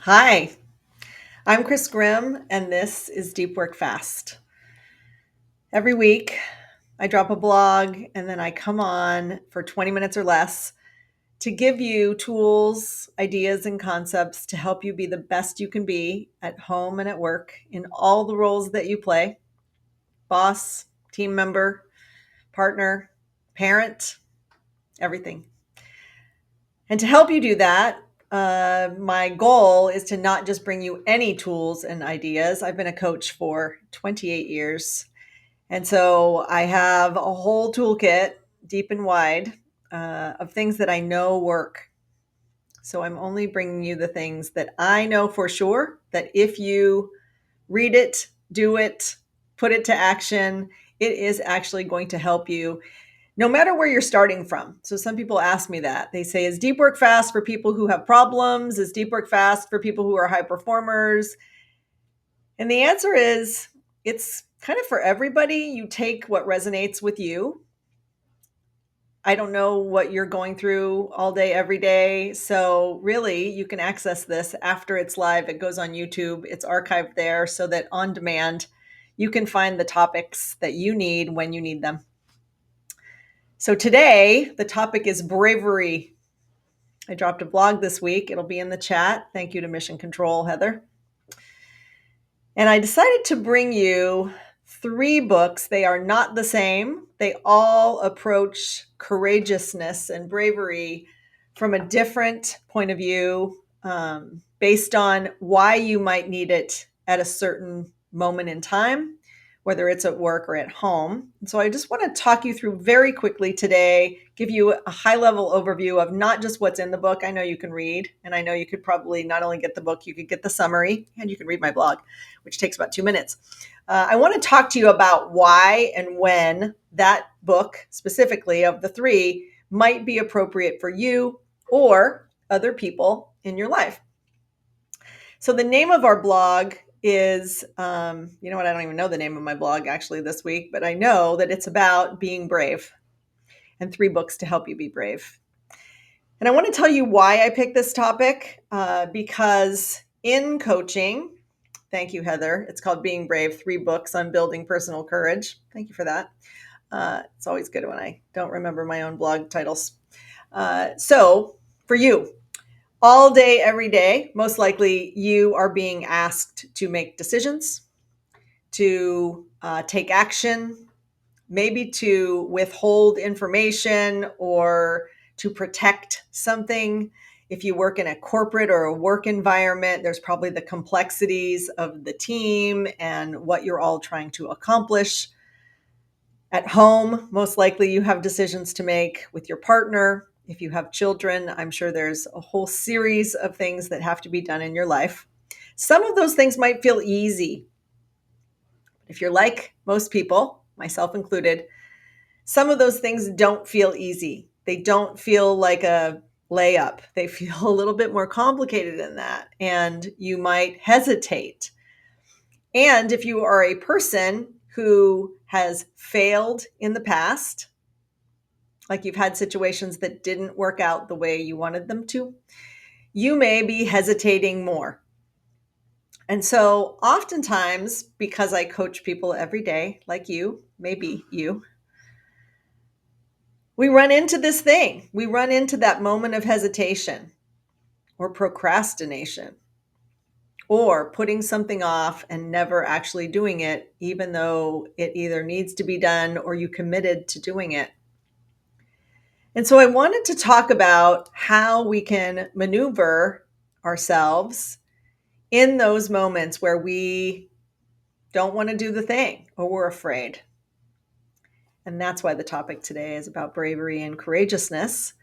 Hi, I'm Chris Grimm, and this is Deep Work Fast. Every week, I drop a blog and then I come on for 20 minutes or less to give you tools, ideas, and concepts to help you be the best you can be at home and at work in all the roles that you play: boss, team member, partner, parent, everything. And to help you do that, my goal is to not just bring you any tools and ideas. I've been a coach for 28 years. And so I have a whole toolkit, deep and wide, of things that I know work. So I'm only bringing you the things that I know for sure that if you read it, do it, put it to action, it is actually going to help you no matter where you're starting from. So some people ask me that. They say, is deep work fast for people who have problems? Is deep work fast for people who are high performers? And the answer is it's kind of for everybody. You take what resonates with you. I don't know what you're going through all day, every day. So, really, you can access this after it's live. It goes on YouTube, it's archived there so that on demand, you can find the topics that you need when you need them. So, today, the topic is bravery. I dropped a blog this week. It'll be in the chat. Thank you to Mission Control, Heather. And I decided to bring you three books. They are not the same. They all approach courageousness and bravery from a different point of view, based on why you might need it at a certain moment in time, whether it's at work or at home. And so I just want to talk you through very quickly today, give you a high level overview of not just what's in the book. I know you can read, and I know you could probably not only get the book, you could get the summary, and you can read my blog, which takes about 2 minutes. I want to talk to you about why and when that book, specifically of the three, might be appropriate for you or other people in your life. So the name of our blog is, you know what, I don't even know the name of my blog actually this week, but I know that it's about being brave and three books to help you be brave. And I want to tell you why I picked this topic, because in coaching, thank you, Heather, it's called Being Brave, 3 books on building personal courage. Thank you for that. It's always good when I don't remember my own blog titles. So for you, all day, every day, most likely you are being asked to make decisions, to take action, maybe to withhold information or to protect something. If you work in a corporate or a work environment, there's probably the complexities of the team and what you're all trying to accomplish. At home, most likely you have decisions to make with your partner. If you have children, I'm sure there's a whole series of things that have to be done in your life. Some of those things might feel easy. If you're like most people, myself included, some of those things don't feel easy. They don't feel like a layup. They feel a little bit more complicated than that. And you might hesitate. And if you are a person who has failed in the past, like you've had situations that didn't work out the way you wanted them to, you may be hesitating more. And so oftentimes, because I coach people every day, like you, maybe you, we run into this thing. We run into that moment of hesitation or procrastination or putting something off and never actually doing it, even though it either needs to be done or you committed to doing it. And so I wanted to talk about how we can maneuver ourselves in those moments where we don't want to do the thing or we're afraid. And that's why the topic today is about bravery and courageousness.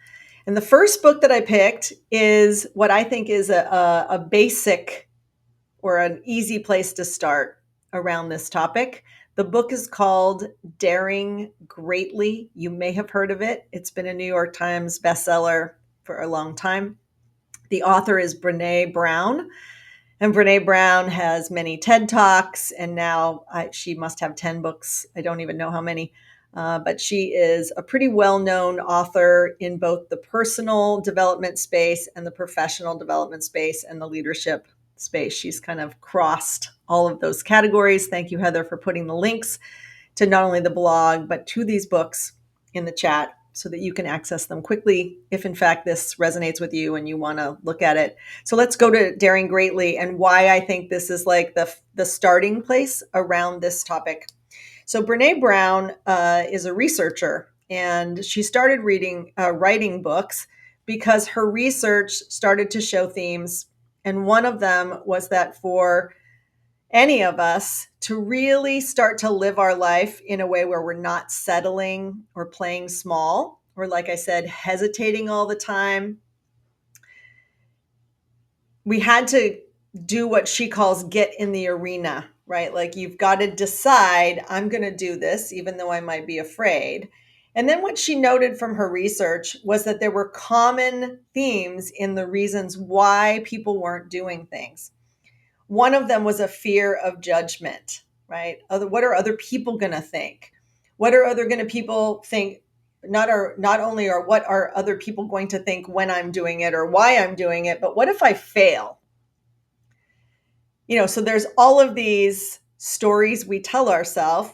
And the first book that I picked is what I think is a basic or an easy place to start around this topic. The book is called Daring Greatly. You may have heard of it. It's been a New York Times bestseller for a long time. The author is Brené Brown. And Brené Brown has many TED Talks, and now she must have 10 books. I don't even know how many. But she is a pretty well-known author in both the personal development space and the professional development space and the leadership space. She's kind of crossed all of those categories. Thank you, Heather, for putting the links to not only the blog, but to these books in the chat so that you can access them quickly if in fact this resonates with you and you want to look at it. So let's go to Daring Greatly and why I think this is like the starting place around this topic. So Brené Brown is a researcher, and she started writing books because her research started to show themes. And one of them was that for any of us to really start to live our life in a way where we're not settling or playing small, or like I said, hesitating all the time, we had to do what she calls get in the arena, right? Like you've got to decide, I'm going to do this, even though I might be afraid. And then what she noted from her research was that there were common themes in the reasons why people weren't doing things. One of them was a fear of judgment, right? What are other people going to think? What are other people think? Not only are what are other people going to think when I'm doing it or why I'm doing it, but what if I fail? So there's all of these stories we tell ourselves,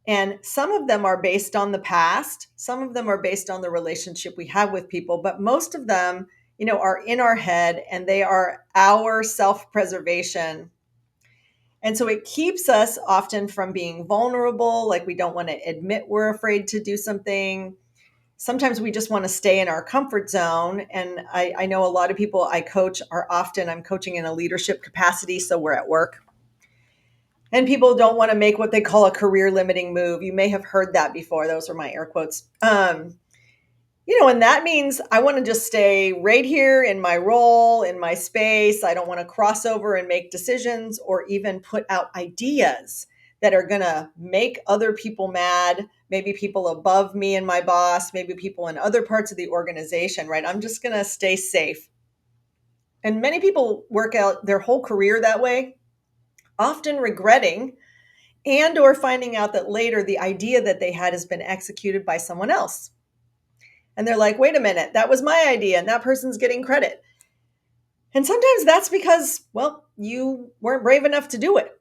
and some of them are based on the past. Some of them are based on the relationship we have with people, but most of them, are in our head, and they are our self-preservation. And so it keeps us often from being vulnerable, like we don't want to admit we're afraid to do something. Sometimes we just want to stay in our comfort zone. And I know a lot of people I coach I'm coaching in a leadership capacity, so we're at work. And people don't want to make what they call a career limiting move. You may have heard that before. Those are my air quotes. And that means I want to just stay right here in my role, in my space. I don't want to cross over and make decisions or even put out ideas that are going to make other people mad, maybe people above me and my boss, maybe people in other parts of the organization, right? I'm just going to stay safe. And many people work out their whole career that way, often regretting and or finding out that later the idea that they had has been executed by someone else. And they're like, wait a minute, that was my idea and that person's getting credit. And sometimes that's because, well, you weren't brave enough to do it.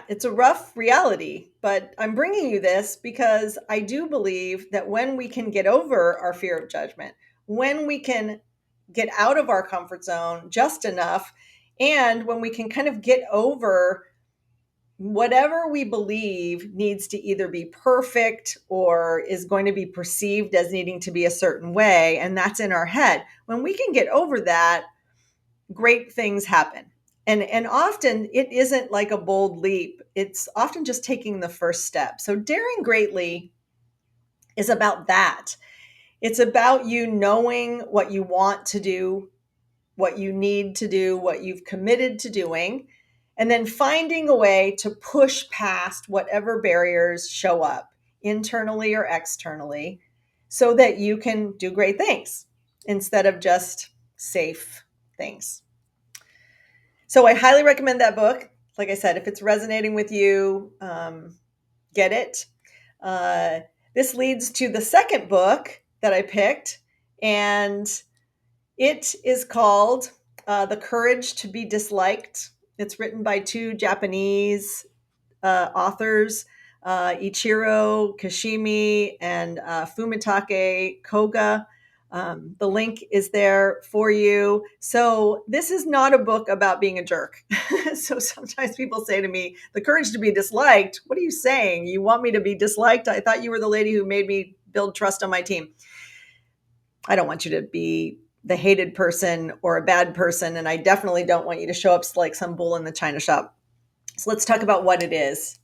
It's a rough reality, but I'm bringing you this because I do believe that when we can get over our fear of judgment, when we can get out of our comfort zone just enough, and when we can kind of get over whatever we believe needs to either be perfect or is going to be perceived as needing to be a certain way, and that's in our head. When we can get over that, great things happen. And often it isn't like a bold leap. It's often just taking the first step. So Daring Greatly is about that. It's about you knowing what you want to do, what you need to do, what you've committed to doing, and then finding a way to push past whatever barriers show up internally or externally so that you can do great things instead of just safe things. So I highly recommend that book. Like I said, if it's resonating with you, get it. This leads to the second book that I picked, and it is called The Courage to be Disliked. It's written by two Japanese authors, Ichiro, Kishimi, and Fumitake, Koga. The link is there for you. So this is not a book about being a jerk. So sometimes people say to me, the courage to be disliked. What are you saying? You want me to be disliked? I thought you were the lady who made me build trust on my team. I don't want you to be the hated person or a bad person. And I definitely don't want you to show up like some bull in the china shop. So let's talk about what it is.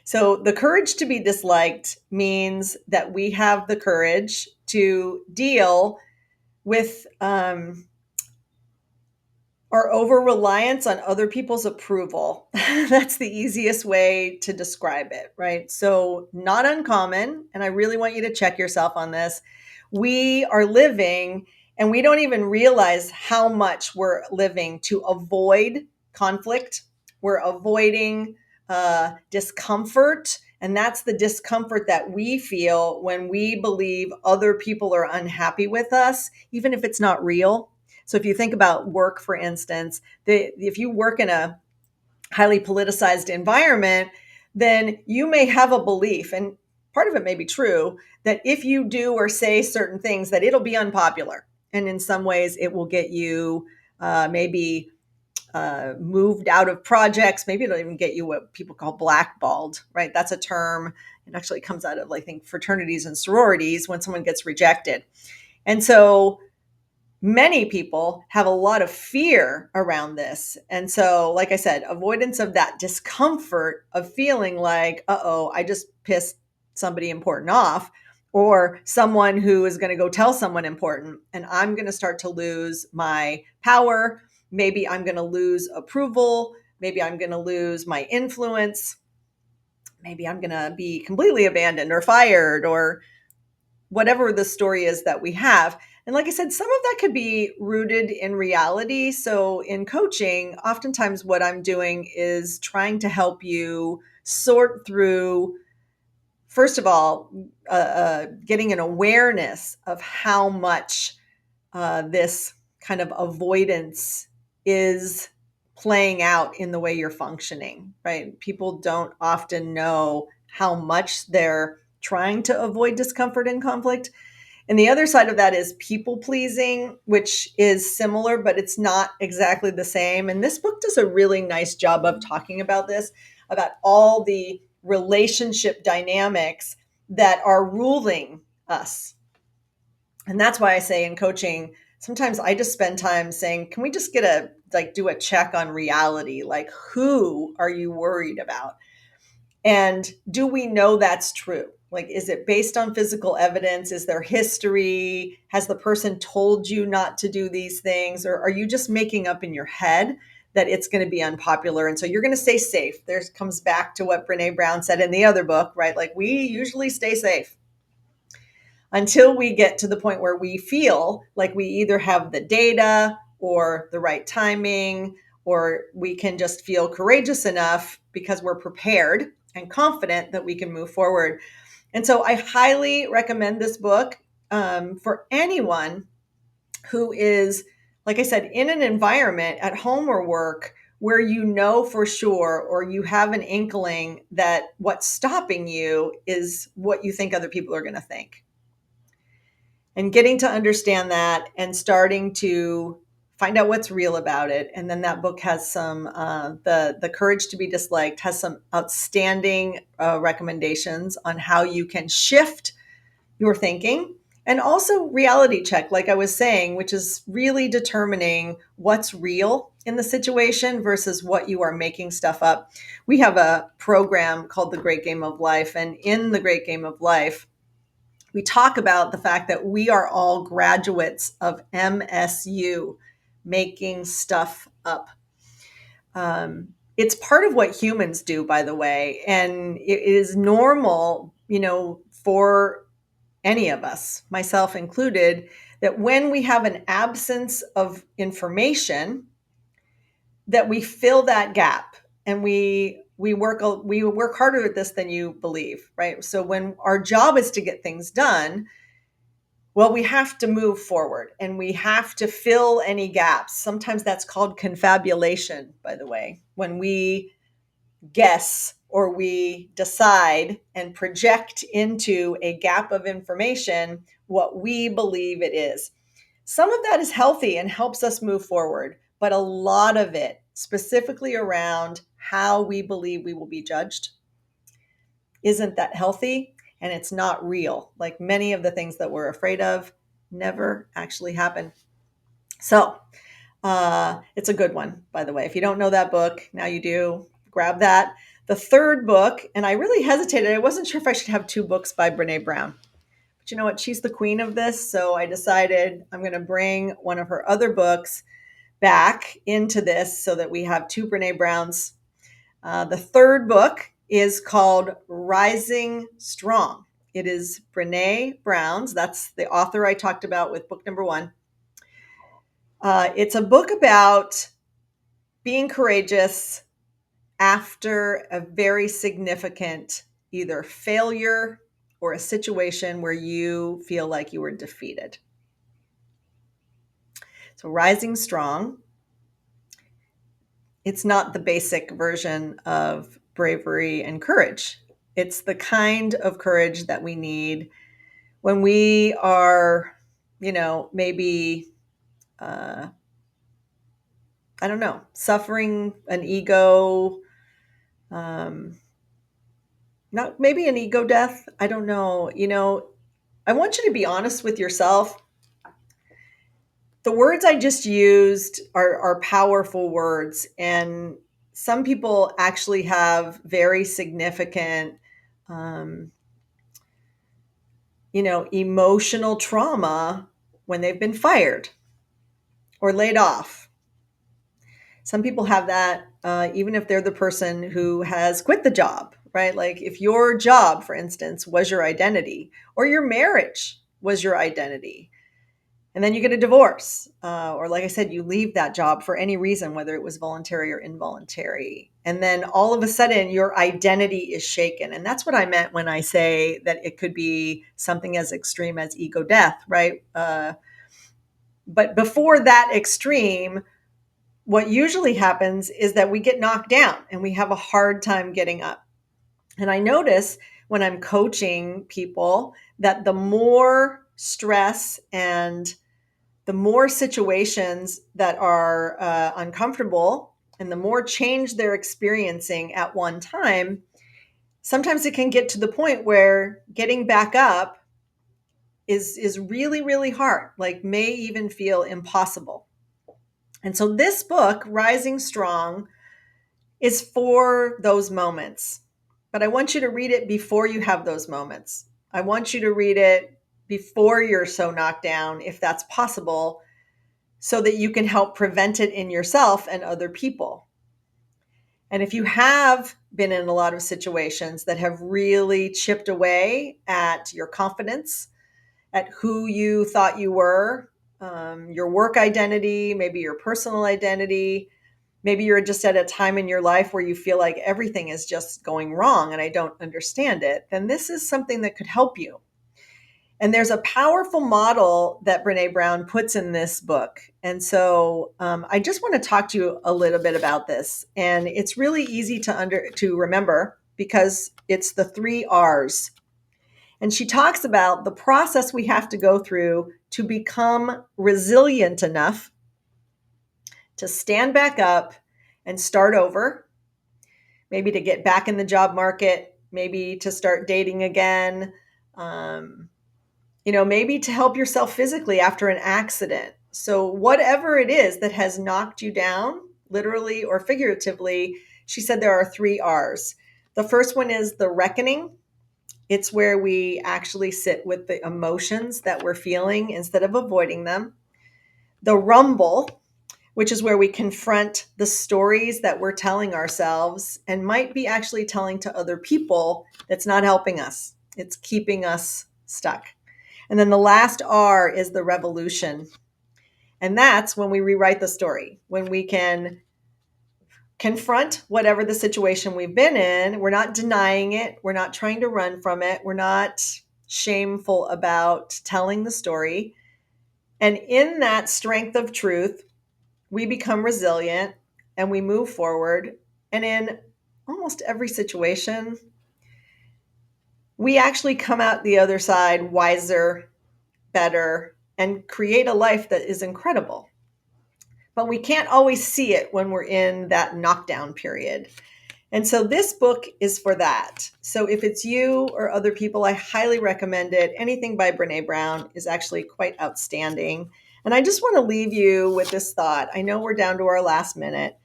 So the courage to be disliked means that we have the courage to deal with our over-reliance on other people's approval. That's the easiest way to describe it, right? So not uncommon, and I really want you to check yourself on this. We are living, and we don't even realize how much we're living to avoid conflict. We're avoiding discomfort And that's the discomfort that we feel when we believe other people are unhappy with us, even if it's not real. So if you think about work, for instance, if you work in a highly politicized environment, then you may have a belief, and part of it may be true, that if you do or say certain things, that it'll be unpopular. And in some ways, it will get you maybe moved out of projects. Maybe it'll even get you what people call blackballed, right? That's a term. It actually comes out of, I think, fraternities and sororities when someone gets rejected. And so many people have a lot of fear around this. And so, like I said, avoidance of that discomfort of feeling like, uh-oh, I just pissed somebody important off, or someone who is going to go tell someone important, and I'm going to start to lose my power. Maybe I'm going to lose approval. Maybe I'm going to lose my influence. Maybe I'm going to be completely abandoned or fired, or whatever the story is that we have. And like I said, some of that could be rooted in reality. So in coaching, oftentimes what I'm doing is trying to help you sort through, first of all, getting an awareness of how much this kind of avoidance is playing out in the way you're functioning, right? People don't often know how much they're trying to avoid discomfort and conflict. And the other side of that is people pleasing, which is similar, but it's not exactly the same. And this book does a really nice job of talking about this, about all the relationship dynamics that are ruling us. And that's why I say in coaching, sometimes I just spend time saying, can we just do a check on reality? Like, who are you worried about? And do we know that's true? Like, is it based on physical evidence? Is there history? Has the person told you not to do these things? Or are you just making up in your head that it's going to be unpopular? And so you're going to stay safe. There comes back to what Brené Brown said in the other book, right? Like, we usually stay safe until we get to the point where we feel like we either have the data or the right timing, or we can just feel courageous enough because we're prepared and confident that we can move forward. And so I highly recommend this book for anyone who is, like I said, in an environment at home or work where you know for sure, or you have an inkling that what's stopping you is what you think other people are going to think. And getting to understand that and starting to find out what's real about it. And then that book has some, the Courage to be Disliked has some outstanding recommendations on how you can shift your thinking, and also reality check, like I was saying, which is really determining what's real in the situation versus what you are making stuff up. We have a program called The Great Game of Life. And in The Great Game of Life, we talk about the fact that we are all graduates of MSU, making stuff up. It's part of what humans do, by the way, and it is normal, for any of us, myself included, that when we have an absence of information, that we fill that gap, and we work harder at this than you believe, right? So when our job is to get things done, well, we have to move forward and we have to fill any gaps. Sometimes that's called confabulation, by the way, when we guess or we decide and project into a gap of information what we believe it is. Some of that is healthy and helps us move forward, but a lot of it, specifically around how we believe we will be judged, isn't that healthy, and it's not real. Like many of the things that we're afraid of never actually happen. So it's a good one, by the way. If you don't know that book, now you do. Grab that. The third book, and I really hesitated. I wasn't sure if I should have two books by Brené Brown. But you know what? She's the queen of this. So I decided I'm going to bring one of her other books back into this so that we have two Brené Browns. The third book is called Rising Strong. It is Brené Brown's. That's the author I talked about with book number one. It's a book about being courageous after a very significant either failure or a situation where you feel like you were defeated. So rising strong, it's not the basic version of bravery and courage. It's the kind of courage that we need when we are, maybe, uh, I don't know, suffering an ego, um, not maybe an ego death. I don't know. I want you to be honest with yourself. The words I just used are powerful words, and some people actually have very significant, um, emotional trauma when they've been fired or laid off. Some people have that even if they're the person who has quit the job, right? Like if your job, for instance, was your identity, or your marriage was your identity, and then you get a divorce, or like I said, you leave that job for any reason, whether it was voluntary or involuntary. And then all of a sudden your identity is shaken. And that's what I meant when I say that it could be something as extreme as ego death, right? But before that extreme, what usually happens is that we get knocked down and we have a hard time getting up. And I notice when I'm coaching people that the more stress and the more situations that are uncomfortable and the more change they're experiencing at one time, sometimes it can get to the point where getting back up is really, really hard, like may even feel impossible. And so this book, Rising Strong, is for those moments. But I want you to read it before you have those moments. I want you to read it before you're so knocked down, if that's possible, so that you can help prevent it in yourself and other people. And if you have been in a lot of situations that have really chipped away at your confidence, at who you thought you were, your work identity, maybe your personal identity, maybe you're just at a time in your life where you feel like everything is just going wrong and I don't understand it, then this is something that could help you. And there's a powerful model that Brené Brown puts in this book. And so I just want to talk to you a little bit about this. And it's really easy to remember because it's the 3 R's. And she talks about the process we have to go through to become resilient enough to stand back up and start over, maybe to get back in the job market, maybe to start dating again, maybe to help yourself physically after an accident. So, whatever it is that has knocked you down, literally or figuratively, she said there are 3 R's. The first one is the reckoning. It's where we actually sit with the emotions that we're feeling instead of avoiding them. The rumble, which is where we confront the stories that we're telling ourselves and might be actually telling to other people that's not helping us. It's keeping us stuck. And then the last R is the revolution. And that's when we rewrite the story, when we can confront whatever the situation we've been in. We're not denying it. We're not trying to run from it. We're not shameful about telling the story. And in that strength of truth, we become resilient and we move forward. And in almost every situation, we actually come out the other side wiser, better, and create a life that is incredible. But we can't always see it when we're in that knockdown period. And so this book is for that. So if it's you or other people, I highly recommend it. Anything by Brené Brown is actually quite outstanding. And I just want to leave you with this thought. I know we're down to our last minute.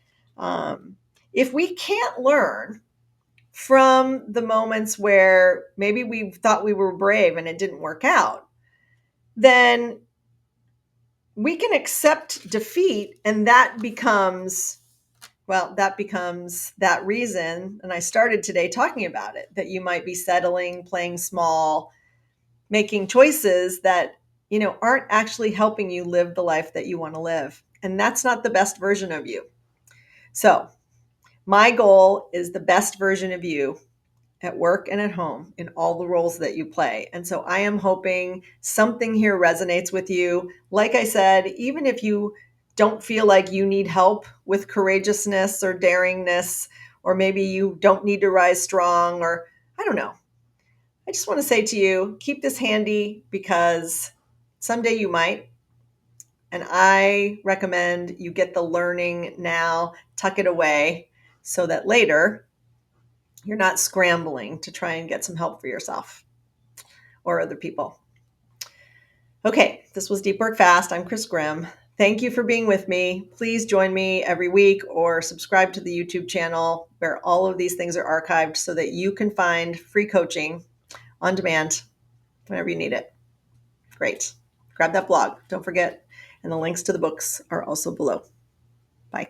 If we can't learn from the moments where maybe we thought we were brave and it didn't work out, then we can accept defeat, and that becomes that reason. And I started today talking about it, that you might be settling, playing small, making choices that, aren't actually helping you live the life that you want to live. And that's not the best version of you. So my goal is the best version of you. at work and at home in all the roles that you play. And so I am hoping something here resonates with you. Like I said, even if you don't feel like you need help with courageousness or daringness, or maybe you don't need to rise strong, or I don't know. I just want to say to you, keep this handy because someday you might. And I recommend you get the learning now, tuck it away so that later you're not scrambling to try and get some help for yourself or other people. Okay, this was Deep Work Fast. I'm Chris Grimm. Thank you for being with me. Please join me every week or subscribe to the YouTube channel where all of these things are archived so that you can find free coaching on demand whenever you need it. Great. Grab that blog. Don't forget. And the links to the books are also below. Bye.